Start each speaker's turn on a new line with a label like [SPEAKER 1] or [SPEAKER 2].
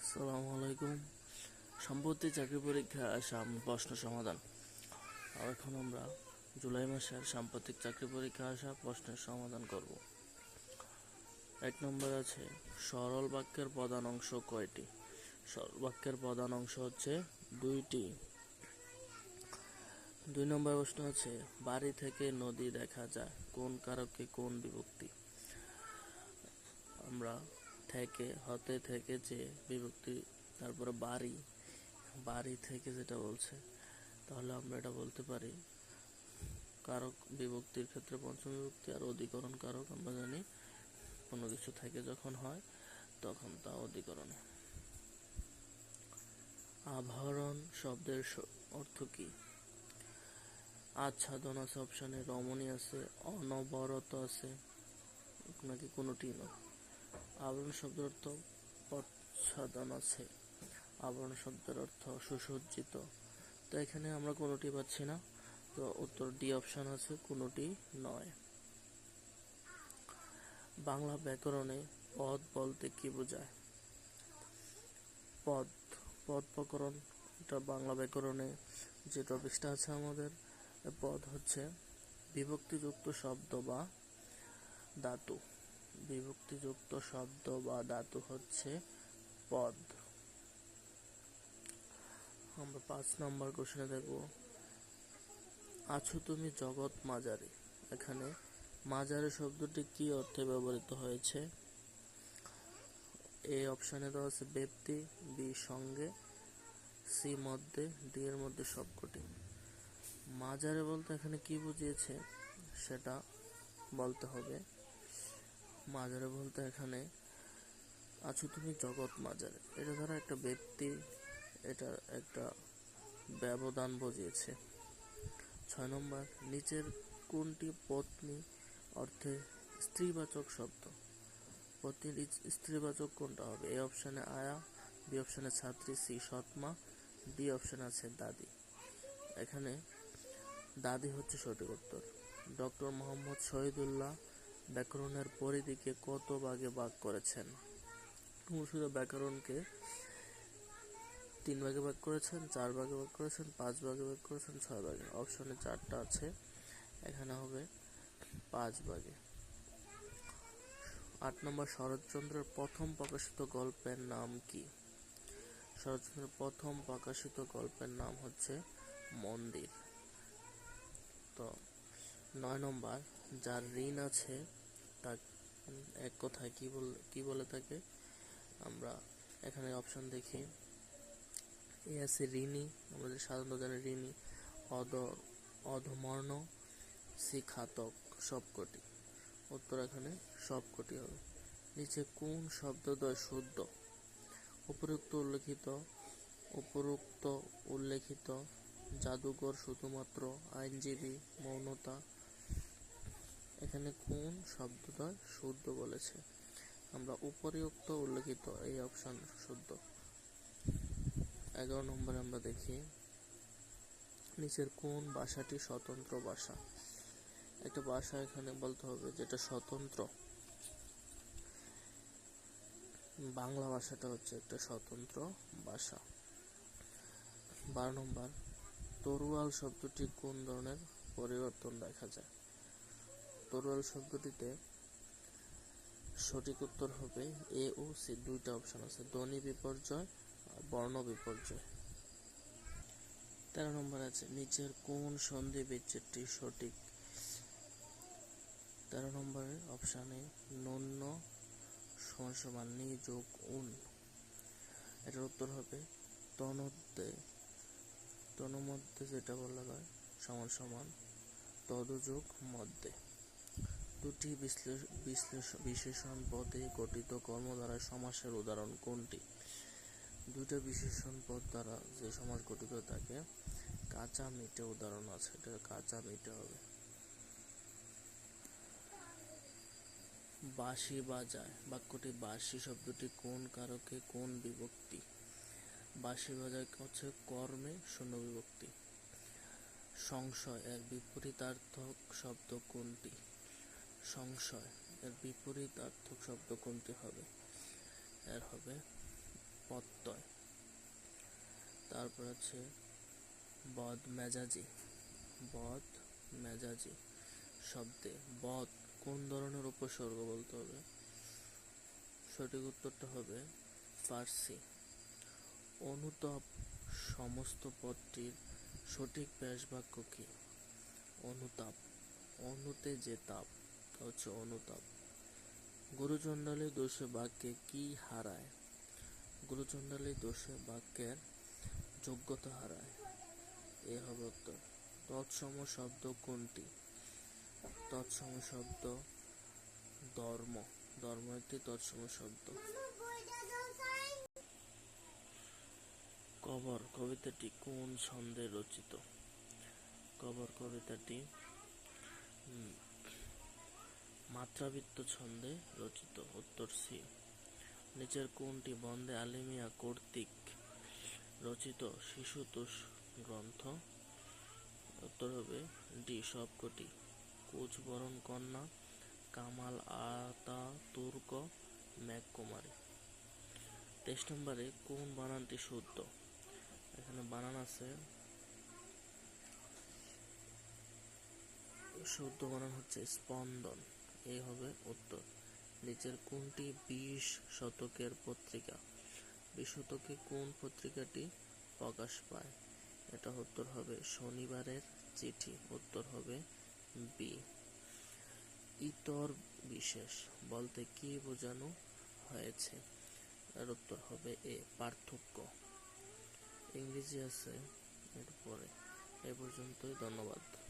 [SPEAKER 1] আসসালামু আলাইকুম। সম্প্রতি চাকরি পরীক্ষা প্রশ্ন সমাধান। এখন আমরা জুলাই মাসের সাম্প্রতিক চাকরি পরীক্ষা আসা প্রশ্নের সমাধান করব। 1 নম্বর আছে, সরল বাক্যের প্রধান অংশ কয়টি? সরল বাক্যের প্রধান অংশ হচ্ছে 2টি। 2 নম্বর প্রশ্ন আছে, বাড়ি থেকে নদী দেখা যায় কোন কারকে কোন বিভক্তি? আমরা থেকে, হতে, থেকে, যে বিভক্তি, তারপরে বাড়ি থেকে যেটা বলছে, তাহলে আমরা এটা বলতে পারি কারক বিভক্তির ক্ষেত্রে পঞ্চম বিভক্তি। আর অধিকরণ কারক আমরা জানি কোনো কিছু থেকে যখন হয় তখন তা অধিকরণ। আভরণ শব্দের অর্থ কি? আচ্ছাদন আছে অপশানে, রমণী আছে, অনবরত আছে, নাকি কোনোটি নয়? আবরণ শব্দের অর্থ প্রচ্ছাদন আছে, আবরণ শব্দের অর্থ সুসজ্জিত। তো এখানে আমরা কোনোটি পাচ্ছি না, তো উত্তর ডি অপশন আছে, কোনোটি নয়। বাংলা ব্যাকরণে পদ বলতে কি বোঝায়? পদ প্রকরণ, এটা বাংলা ব্যাকরণে যে টপিকটা আছে আমাদের। পদ হচ্ছে বিভক্তিযুক্ত শব্দ বা ধাতু। বিভক্তিযুক্ত শব্দ বা ধাতু হচ্ছে পদ। আমরা 5 নম্বর কোশ্চেনে দেখব, আছো তুমি জগৎ মাঝারে। এখানে মাঝারে শব্দটি কি অর্থে ব্যবহৃত হয়েছে? এ অপশানে দেওয়া আছে ব্যক্তি, বি সঙ্গে, সি মধ্যে, ডি এর মধ্যে সবকটি। মাঝারে বলতে এখানে কি বুঝিয়েছে সেটা বলতে হবে। মাঝারে বলতে এখানে আছো তুমি জগৎ মাঝারে, এটা দ্বারা একটা ব্যক্তি, এটা একটা ব্যবধান বুঝিয়েছে। 6 নম্বর, নিচের কোনটি পত্নী অর্থে স্ত্রীবাচক শব্দ? পত্নীর স্ত্রীবাচক কোনটা হবে? এ অপশানে আয়া, বি অপশানে ছাত্রী, সি সৎমা, ডি অপশানে আছে দাদি। এখানে দাদি হচ্ছে সঠিক উত্তর। ডক্টর মোহাম্মদ শহীদুল্লাহ ব্যাকরণের পরিধিকে কত ভাগে ভাগ করেছেন? শুধু ব্যাকরণকে 3 ভাগে ভাগ করেছেন, 4 ভাগে ভাগ করেছেন, 5 ভাগে ভাগ করেছেন, 6 ভাগে। অপশনে 4টা আছে, এখানে হবে 5 ভাগে। 8 নম্বর, শরৎচন্দ্রের প্রথম প্রকাশিত গল্পের নাম কি? শরৎচন্দ্রের প্রথম প্রকাশিত গল্পের নাম হচ্ছে মন্দির। তো 9 নম্বর, যার ঋণ আছে তা এক কথায় কি বলে থাকে? আমরা এখানে অপশন দেখি, এ আছে ঋণী, আমাদের সাধারণত জানি ঋণী, অধমর্ণ, সি ঘাতক, সবকটি। উত্তর এখানে সবকটি হবে। নিচে কোন শব্দদ্বয় শুদ্ধ? উপরোক্ত উল্লেখিত জাদুঘর, শুধুমাত্র, আইনজীবী, মৌনতা। এখানে কোন শব্দদ্বয় শুদ্ধ বলেছে? আমরা উপরিউক্ত উল্লেখিত, এই অপশন শুদ্ধ। 11 নম্বরে আমরা দেখি, নিচের কোন ভাষাটি স্বতন্ত্র ভাষা? একটা ভাষা এখানে বলতে হবে যেটা স্বতন্ত্র। বাংলা ভাষাটা হচ্ছে একটা স্বতন্ত্র ভাষা। 12 নম্বর, তরোয়াল শব্দটি কোন ধরনের পরিবর্তন দেখা যায়? তরোয়াল শব্দটিতে সঠিক উত্তর হবে এ ও সি, 2টা অপশন আছে, ধ্বনি বিপর্যয়, বর্ণ বিপর্যয়। 13 নম্বর আছে, নিচের কোন সন্ধি বিচ্ছেদটি সঠিক? 13 নম্বরের অপশানে নন্য সমান নি যোগ উন, এটার উত্তর হবে তন্মধ্যে যেটা বলা হয় সমান সমান তদ যোগ মধ্যে। 2টি বিশেষণ পদে গঠিত কর্মধারায় সমাসের উদাহরণ কোনটি? 2টা বিশেষণ পদ দ্বারা যে সমাস গঠিত থাকে, কাঁচা মিটে উদাহরণ আছে, এটা কাঁচা মিটে হবে। বাঁশি বাজায়, বাক্যটি বাঁশি শব্দটি কোন কারকে কোন বিভক্তি? বাঁশি বাজায় হচ্ছে কর্মে শূন্য বিভক্তি। সংশয় এর বিপরীতার্থক শব্দ কোনটি? সংশয় এর বিপরীতার্থক শব্দ কোনটি হবে? এর হবে প্রত্যয়। তারপর আছে বদ মেজাজি। বদ মেজাজি শব্দে বদ কোন ধরনের উপসর্গ বলতে হবে? সঠিক উত্তরটা হবে ফার্সি। অনুতাপ সমস্ত পদটির সঠিক ব্যাসবাক্য কি? অনুতাপ, অনুতে যে তাপ তা হচ্ছে অনুতাপ। গুরুচণ্ডালী দোষে বাক্যে কি হারায়? গুরুচণ্ডালী দোষে বাক্যের যোগ্যতা হারায়। এ হবে উত্তর। তৎসম শব্দ কোনটি? তৎসম শব্দ ধর্ম। ধর্ম একটি তৎসম শব্দ। কবর কবিতাটি কোন ছন্দে রচিত? কবর কবিতাটি মাত্রাবৃত্ত ছন্দে রচিত। উত্তর সি। নিচের কোনটি বন্দে আলী মিয়া কর্তৃক রচিত শিশুতোষ গ্রন্থ? উত্তর হবে ডি সবকটি। কোচবরণ কন্যা, কামাল আতাতুর্ক, মেঘকুমারী। 23 নম্বরে কোন বানানটি শুদ্ধ? এখানে বানান আছে, শুদ্ধ বানান হচ্ছে স্পন্দন। এই হবে উত্তর। নিচের কোনটি 20 শতকের পত্রিকা? 20 শতকে কোন পত্রিকাটি প্রকাশ পায়? এটা উত্তর হবে শনিবারের চিঠি। উত্তর হবে বি। ইতর বিশেষ বলতে কি বোঝানো হয়েছে? এর উত্তর হবে এ পার্থক্য। ইংরেজি আছে এরপরে। এ পর্যন্তই, ধন্যবাদ।